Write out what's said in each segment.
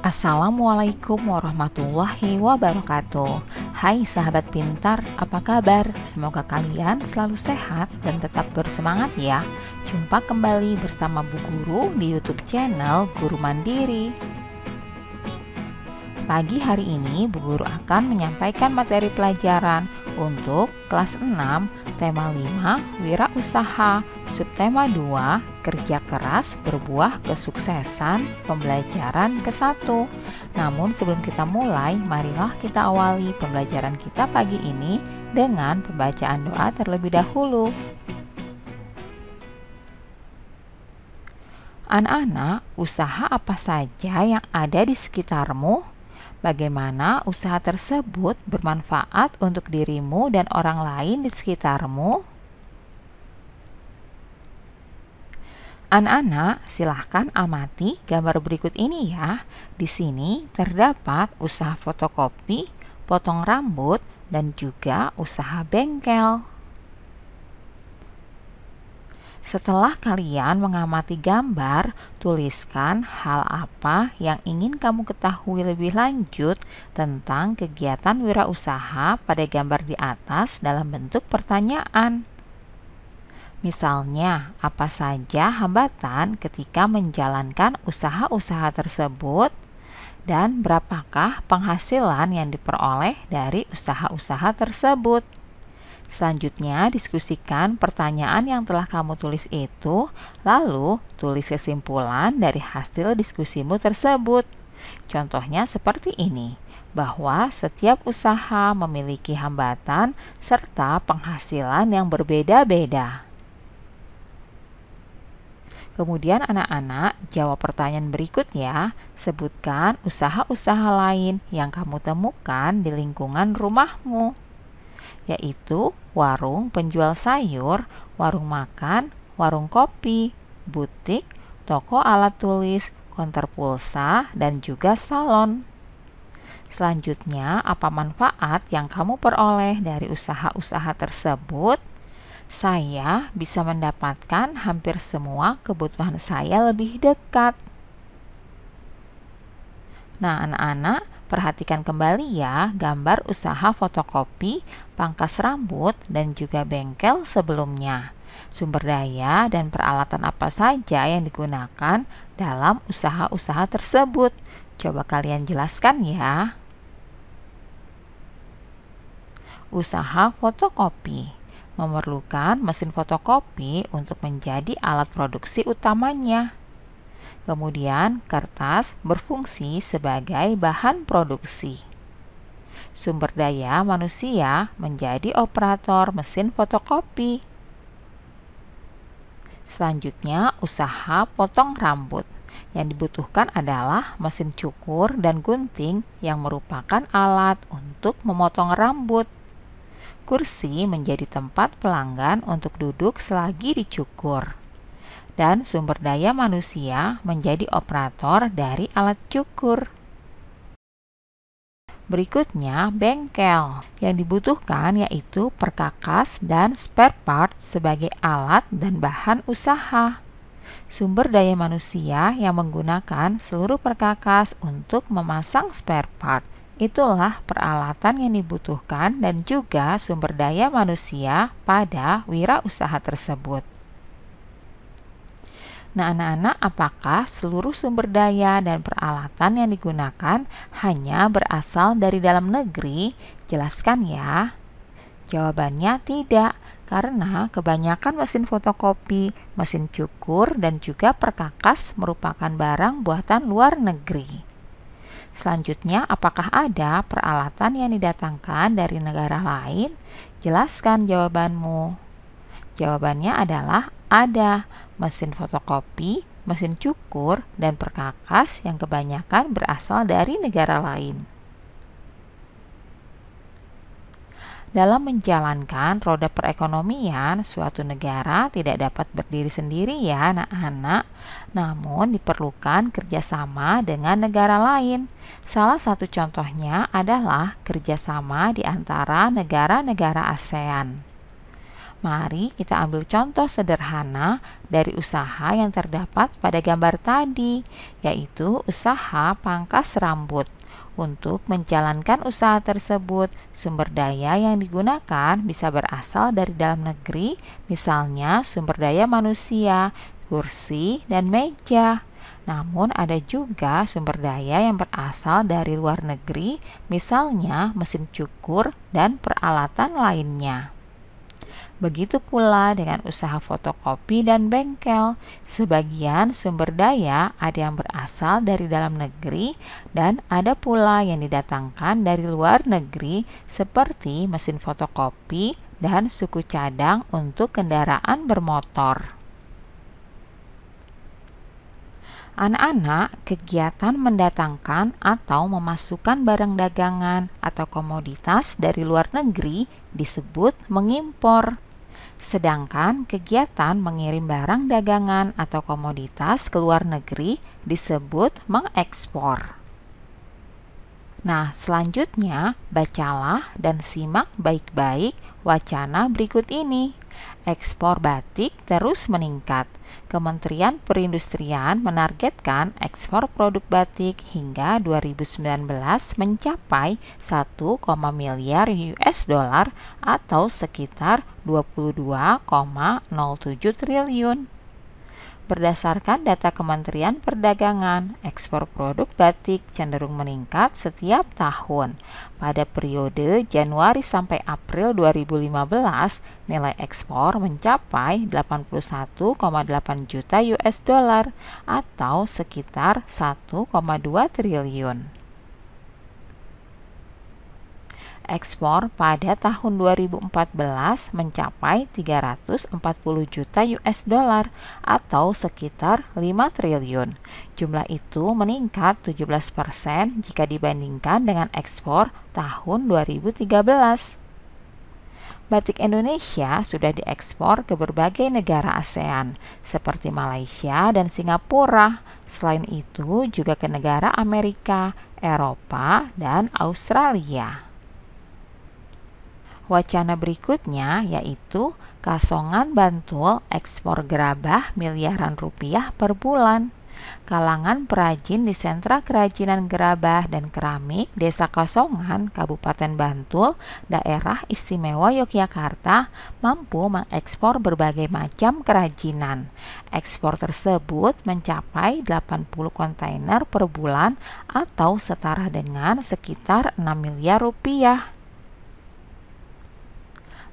Assalamualaikum warahmatullahi wabarakatuh. Hai sahabat pintar, apa kabar? Semoga kalian selalu sehat dan tetap bersemangat ya. Jumpa kembali bersama Bu Guru di YouTube channel Guru Mandiri. Pagi hari ini Bu Guru akan menyampaikan materi pelajaran untuk kelas 6, tema 5, wirausaha, subtema 2, kerja keras berbuah kesuksesan, pembelajaran ke-1. Namun sebelum kita mulai, marilah kita awali pembelajaran kita pagi ini dengan pembacaan doa terlebih dahulu. Anak-anak, usaha apa saja yang ada di sekitarmu? Bagaimana usaha tersebut bermanfaat untuk dirimu dan orang lain di sekitarmu? Anak-anak, silahkan amati gambar berikut ini ya. Di sini terdapat usaha fotokopi, potong rambut, dan juga usaha bengkel. Setelah kalian mengamati gambar, tuliskan hal apa yang ingin kamu ketahui lebih lanjut tentang kegiatan wirausaha pada gambar di atas dalam bentuk pertanyaan. Misalnya, apa saja hambatan ketika menjalankan usaha-usaha tersebut? Dan berapakah penghasilan yang diperoleh dari usaha-usaha tersebut? Selanjutnya, diskusikan pertanyaan yang telah kamu tulis itu, lalu tulis kesimpulan dari hasil diskusimu tersebut. Contohnya seperti ini, bahwa setiap usaha memiliki hambatan serta penghasilan yang berbeda-beda. Kemudian anak-anak jawab pertanyaan berikut ya. Sebutkan usaha-usaha lain yang kamu temukan di lingkungan rumahmu, yaitu warung penjual sayur, warung makan, warung kopi, butik, toko alat tulis, konter pulsa, dan juga salon. Selanjutnya, apa manfaat yang kamu peroleh dari usaha-usaha tersebut? Saya bisa mendapatkan hampir semua kebutuhan saya lebih dekat. Nah, anak-anak, perhatikan kembali ya gambar usaha fotokopi, pangkas rambut, dan juga bengkel sebelumnya. Sumber daya dan peralatan apa saja yang digunakan dalam usaha-usaha tersebut? Coba kalian jelaskan ya. Usaha fotokopi memerlukan mesin fotokopi untuk menjadi alat produksi utamanya. Kemudian, kertas berfungsi sebagai bahan produksi. Sumber daya manusia menjadi operator mesin fotokopi. Selanjutnya, usaha potong rambut. Yang dibutuhkan adalah mesin cukur dan gunting yang merupakan alat untuk memotong rambut. Kursi menjadi tempat pelanggan untuk duduk selagi dicukur. Dan sumber daya manusia menjadi operator dari alat cukur. Berikutnya, bengkel. Yang dibutuhkan yaitu perkakas dan spare part sebagai alat dan bahan usaha. Sumber daya manusia yang menggunakan seluruh perkakas untuk memasang spare part. Itulah peralatan yang dibutuhkan dan juga sumber daya manusia pada wirausaha tersebut. Nah, anak-anak, apakah seluruh sumber daya dan peralatan yang digunakan hanya berasal dari dalam negeri? Jelaskan ya. Jawabannya tidak, karena kebanyakan mesin fotokopi, mesin cukur, dan juga perkakas merupakan barang buatan luar negeri. Selanjutnya, apakah ada peralatan yang didatangkan dari negara lain? Jelaskan jawabanmu. Jawabannya adalah ada. Mesin fotokopi, mesin cukur, dan perkakas yang kebanyakan berasal dari negara lain. Dalam menjalankan roda perekonomian, suatu negara tidak dapat berdiri sendiri ya anak-anak, namun diperlukan kerjasama dengan negara lain. Salah satu contohnya adalah kerjasama di antara negara-negara ASEAN. Mari kita ambil contoh sederhana dari usaha yang terdapat pada gambar tadi, yaitu usaha pangkas rambut. Untuk menjalankan usaha tersebut, sumber daya yang digunakan bisa berasal dari dalam negeri, misalnya sumber daya manusia, kursi, dan meja. Namun ada juga sumber daya yang berasal dari luar negeri, misalnya mesin cukur dan peralatan lainnya. Begitu pula dengan usaha fotokopi dan bengkel. Sebagian sumber daya ada yang berasal dari dalam negeri dan ada pula yang didatangkan dari luar negeri seperti mesin fotokopi dan suku cadang untuk kendaraan bermotor. Anak-anak, kegiatan mendatangkan atau memasukkan barang dagangan atau komoditas dari luar negeri disebut mengimpor. Sedangkan kegiatan mengirim barang dagangan atau komoditas ke luar negeri disebut mengekspor. Nah, selanjutnya bacalah dan simak baik-baik wacana berikut ini. Ekspor batik terus meningkat. Kementerian Perindustrian menargetkan ekspor produk batik hingga 2019 mencapai 1, miliar US dollar atau sekitar 22,07 triliun. Berdasarkan data Kementerian Perdagangan, ekspor produk batik cenderung meningkat setiap tahun. Pada periode Januari sampai April 2015, nilai ekspor mencapai 81,8 juta US dollar atau sekitar 1,2 triliun. Ekspor pada tahun 2014 mencapai 340 juta US dollar atau sekitar 5 triliun. Jumlah itu meningkat 17% jika dibandingkan dengan ekspor tahun 2013. Batik Indonesia sudah diekspor ke berbagai negara ASEAN seperti Malaysia dan Singapura. Selain itu juga ke negara Amerika, Eropa, dan Australia. Wacana berikutnya yaitu Kasongan Bantul ekspor gerabah miliaran rupiah per bulan. Kalangan perajin di sentra kerajinan gerabah dan keramik Desa Kasongan, Kabupaten Bantul, Daerah Istimewa Yogyakarta mampu mengekspor berbagai macam kerajinan. Ekspor tersebut mencapai 80 kontainer per bulan atau setara dengan sekitar 6 miliar rupiah.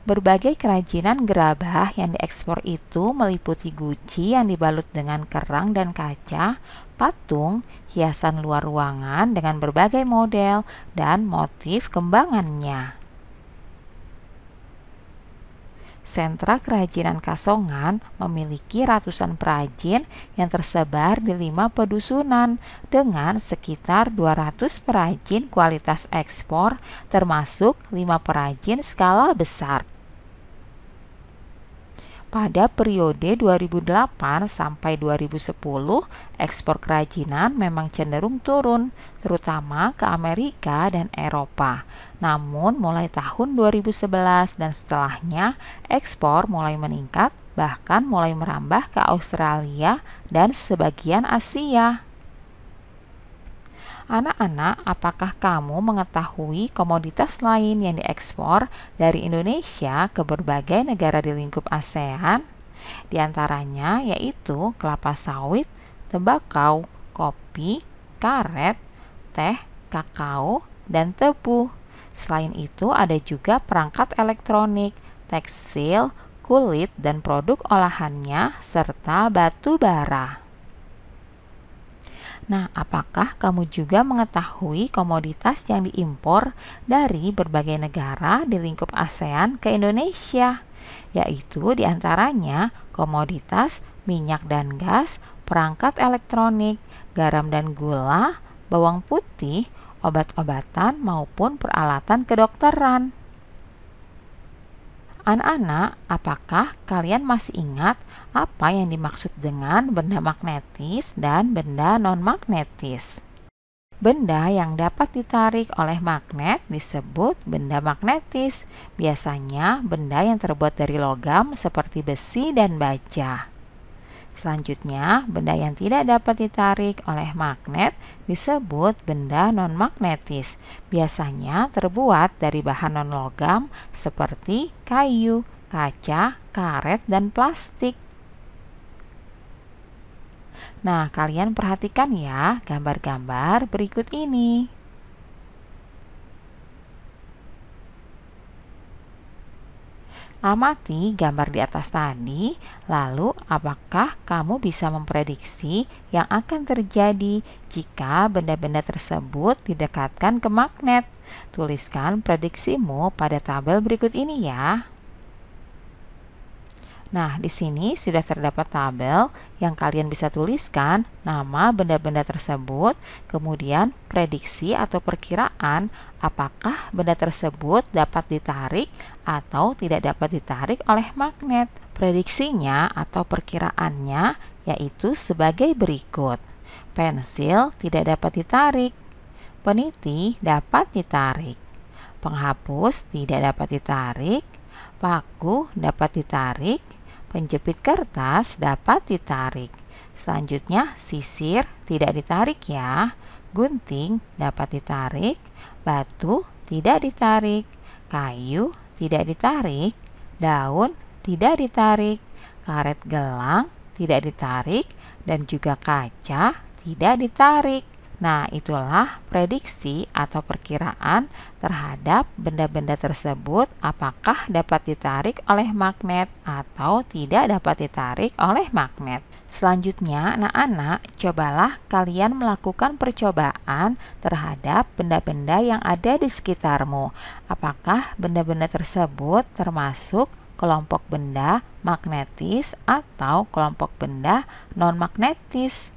Berbagai kerajinan gerabah yang diekspor itu meliputi guci yang dibalut dengan kerang dan kaca, patung, hiasan luar ruangan dengan berbagai model, dan motif kembangannya. Sentra Kerajinan Kasongan memiliki ratusan perajin yang tersebar di 5 pedusunan dengan sekitar 200 perajin kualitas ekspor termasuk 5 perajin skala besar. Pada periode 2008 sampai 2010, ekspor kerajinan memang cenderung turun, terutama ke Amerika dan Eropa. Namun, mulai tahun 2011 dan setelahnya, ekspor mulai meningkat, bahkan mulai merambah ke Australia dan sebagian Asia. Anak-anak, apakah kamu mengetahui komoditas lain yang diekspor dari Indonesia ke berbagai negara di lingkup ASEAN? Di antaranya yaitu kelapa sawit, tembakau, kopi, karet, teh, kakao, dan tebu. Selain itu ada juga perangkat elektronik, tekstil, kulit dan produk olahannya, serta batu bara. Nah, apakah kamu juga mengetahui komoditas yang diimpor dari berbagai negara di lingkup ASEAN ke Indonesia? Yaitu diantaranya komoditas minyak dan gas, perangkat elektronik, garam dan gula, bawang putih, obat-obatan maupun peralatan kedokteran. Anak-anak, apakah kalian masih ingat apa yang dimaksud dengan benda magnetis dan benda non-magnetis? Benda yang dapat ditarik oleh magnet disebut benda magnetis. Biasanya benda yang terbuat dari logam seperti besi dan baja. Selanjutnya, benda yang tidak dapat ditarik oleh magnet disebut benda non-magnetis. Biasanya terbuat dari bahan non-logam seperti kayu, kaca, karet, dan plastik. Nah, kalian perhatikan ya gambar-gambar berikut ini. Amati gambar di atas tadi, lalu apakah kamu bisa memprediksi yang akan terjadi jika benda-benda tersebut didekatkan ke magnet? Tuliskan prediksimu pada tabel berikut ini ya. Nah, di sini sudah terdapat tabel yang kalian bisa tuliskan nama benda-benda tersebut, kemudian prediksi atau perkiraan apakah benda tersebut dapat ditarik atau tidak dapat ditarik oleh magnet. Prediksinya atau perkiraannya yaitu sebagai berikut. Pensil tidak dapat ditarik, peniti dapat ditarik, penghapus tidak dapat ditarik, paku dapat ditarik, penjepit kertas dapat ditarik. Selanjutnya, sisir tidak ditarik ya. Gunting dapat ditarik, batu tidak ditarik, kayu tidak ditarik, daun tidak ditarik, karet gelang tidak ditarik, dan juga kaca tidak ditarik. Nah, itulah prediksi atau perkiraan terhadap benda-benda tersebut apakah dapat ditarik oleh magnet atau tidak dapat ditarik oleh magnet. Selanjutnya, anak-anak, cobalah kalian melakukan percobaan terhadap benda-benda yang ada di sekitarmu. Apakah benda-benda tersebut termasuk kelompok benda magnetis atau kelompok benda non-magnetis?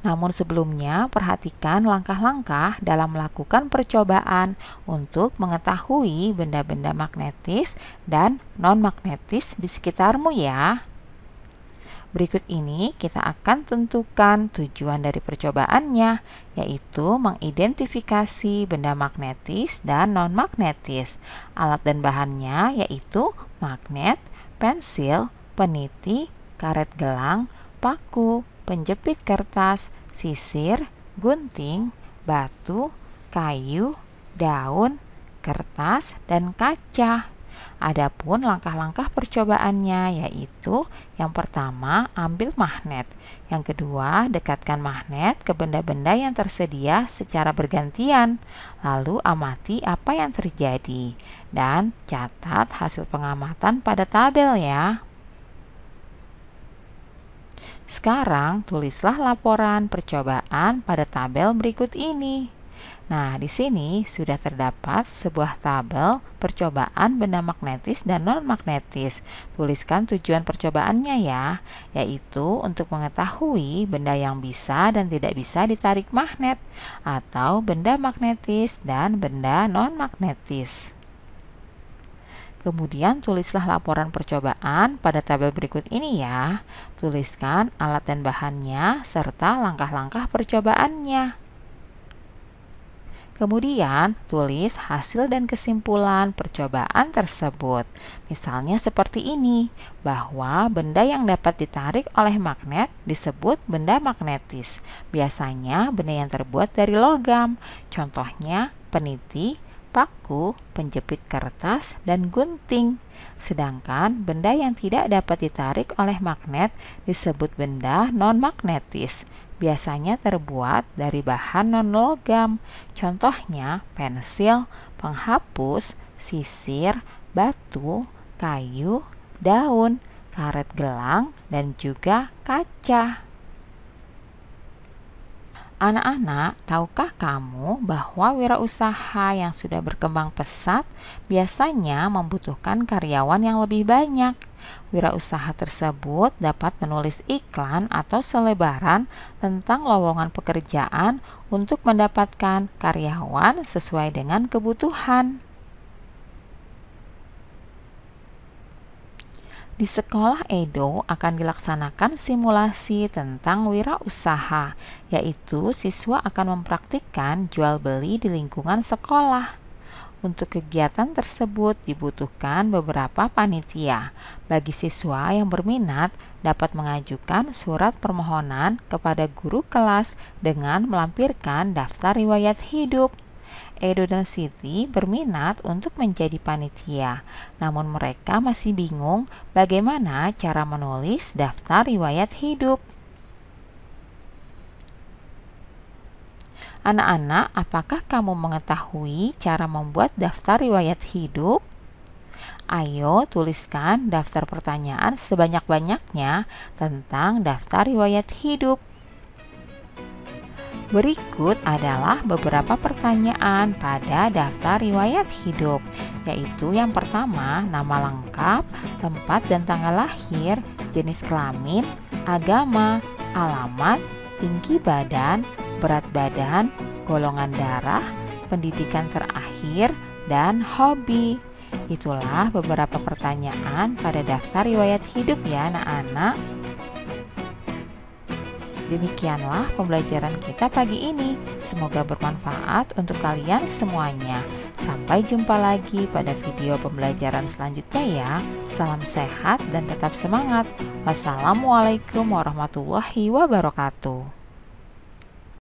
Namun sebelumnya, perhatikan langkah-langkah dalam melakukan percobaan untuk mengetahui benda-benda magnetis dan non-magnetis di sekitarmu ya. Berikut ini kita akan tentukan tujuan dari percobaannya, yaitu mengidentifikasi benda magnetis dan non-magnetis. Alat dan bahannya yaitu magnet, pensil, peniti, karet gelang, paku, penjepit kertas, sisir, gunting, batu, kayu, daun, kertas, dan kaca. Adapun langkah-langkah percobaannya yaitu yang pertama, ambil magnet. Yang kedua, dekatkan magnet ke benda-benda yang tersedia secara bergantian. Lalu amati apa yang terjadi dan catat hasil pengamatan pada tabel ya. Sekarang tulislah laporan percobaan pada tabel berikut ini. Nah, di sini sudah terdapat sebuah tabel percobaan benda magnetis dan non-magnetis. Tuliskan tujuan percobaannya ya, yaitu untuk mengetahui benda yang bisa dan tidak bisa ditarik magnet, atau benda magnetis dan benda non-magnetis. Kemudian tulislah laporan percobaan pada tabel berikut ini ya. Tuliskan alat dan bahannya serta langkah-langkah percobaannya. Kemudian tulis hasil dan kesimpulan percobaan tersebut. Misalnya seperti ini, bahwa benda yang dapat ditarik oleh magnet disebut benda magnetis. Biasanya benda yang terbuat dari logam. Contohnya peniti, paku, penjepit kertas, dan gunting. Sedangkan benda yang tidak dapat ditarik oleh magnet disebut benda non-magnetis. Biasanya terbuat dari bahan non-logam. Contohnya pensil, penghapus, sisir, batu, kayu, daun, karet gelang, dan juga kaca. Anak-anak, tahukah kamu bahwa wirausaha yang sudah berkembang pesat biasanya membutuhkan karyawan yang lebih banyak? Wirausaha tersebut dapat menulis iklan atau selebaran tentang lowongan pekerjaan untuk mendapatkan karyawan sesuai dengan kebutuhan. Di sekolah Edo akan dilaksanakan simulasi tentang wirausaha, yaitu siswa akan mempraktikkan jual beli di lingkungan sekolah. Untuk kegiatan tersebut dibutuhkan beberapa panitia. Bagi siswa yang berminat dapat mengajukan surat permohonan kepada guru kelas dengan melampirkan daftar riwayat hidup. Edo dan Siti berminat untuk menjadi panitia, namun mereka masih bingung bagaimana cara menulis daftar riwayat hidup. Anak-anak, apakah kamu mengetahui cara membuat daftar riwayat hidup? Ayo tuliskan daftar pertanyaan sebanyak-banyaknya tentang daftar riwayat hidup. Berikut adalah beberapa pertanyaan pada daftar riwayat hidup, yaitu yang pertama, nama lengkap, tempat dan tanggal lahir, jenis kelamin, agama, alamat, tinggi badan, berat badan, golongan darah, pendidikan terakhir, dan hobi. Itulah beberapa pertanyaan pada daftar riwayat hidup ya anak-anak. Demikianlah pembelajaran kita pagi ini. Semoga bermanfaat untuk kalian semuanya. Sampai jumpa lagi pada video pembelajaran selanjutnya ya. Salam sehat dan tetap semangat. Wassalamualaikum warahmatullahi wabarakatuh.